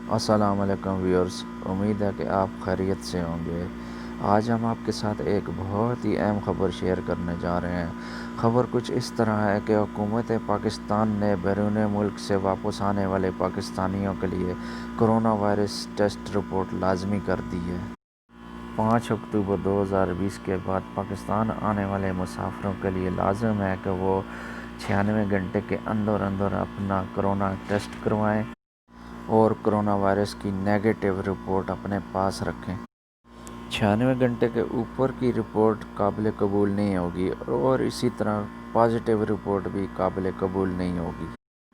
السلام علیکم ویورز، امید ہے کہ آپ خیریت سے ہوں گے۔ آج ہم آپ کے ساتھ ایک بہت ہی اہم خبر شیئر کرنے جا رہے ہیں۔ خبر کچھ اس طرح ہے کہ حکومت پاکستان نے بیرون ملک سے واپس آنے والے پاکستانیوں کے لیے کرونا وائرس ٹیسٹ رپورٹ لازمی کر دی ہے۔ 5 اکتوبر 2020 کے بعد پاکستان آنے والے مسافروں کے لیے لازم ہے کہ وہ 96 گھنٹے کے اندر اپنا کرونا ٹیسٹ کروائیں اور کرونا وائرس کی نیگیٹو رپورٹ اپنے پاس رکھیں۔ 96 گھنٹے کے اوپر کی رپورٹ قابل قبول نہیں ہوگی اور اسی طرح پازیٹیو رپورٹ بھی قابل قبول نہیں ہوگی۔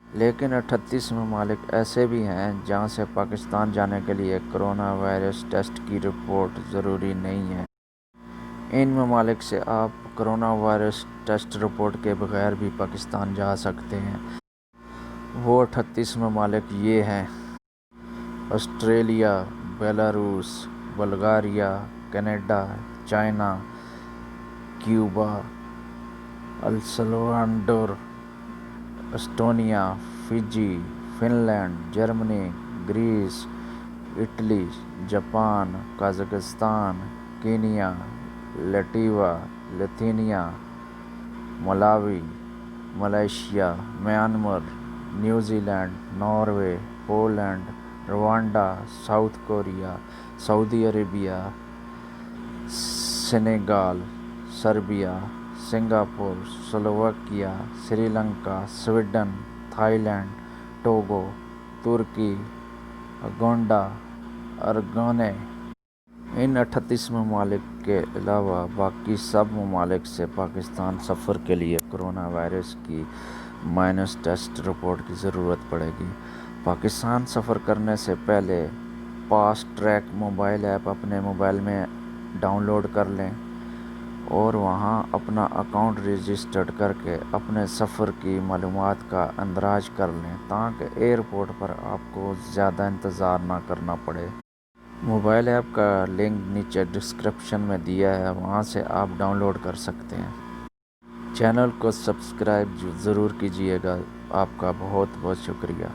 لیکن 38 ممالک ایسے بھی ہیں جہاں سے پاکستان جانے کے لیے کرونا وائرس ٹیسٹ کی رپورٹ ضروری نہیں ہے۔ ان ممالک سے آپ کرونا وائرس ٹیسٹ رپورٹ کے بغیر بھی پاکستان جا سکتے ہیں۔ وہ 38 ممالک یہ ہیں: Australia, Belarus, Bulgaria, Canada, China, Cuba, El Salvador, Estonia, Fiji, Finland, Germany, Greece, Italy, Japan, Kazakhstan, Kenya, Latvia, Lithuania, Malawi, Malaysia, Myanmar, New Zealand, Norway, Poland, Rwanda, South Korea, Saudi Arabia, Senegal, Serbia, Singapore, Slovakia, Sri Lanka, Sweden, Thailand, Togo, Turkey, Uganda, Uruguay. ان 38 ممالک کے علاوہ باقی سب ممالک سے پاکستان سفر کے لیے کرونا وائرس کی مائنس ٹیسٹ رپورٹ کی ضرورت پڑے گی۔ پاکستان سفر کرنے سے پہلے فاسٹ ٹریک موبائل ایپ اپنے موبائل میں ڈاؤن لوڈ کر لیں اور وہاں اپنا اکاؤنٹ رجسٹرڈ کر کے اپنے سفر کی معلومات کا اندراج کر لیں تاکہ ایئرپورٹ پر آپ کو زیادہ انتظار نہ کرنا پڑے۔ موبائل ایپ کا لنک نیچے ڈسکرپشن میں دیا ہے، وہاں سے آپ ڈاؤن لوڈ کر سکتے ہیں۔ چینل کو سبسکرائب ضرور کیجیے گا۔ آپ کا بہت بہت شکریہ۔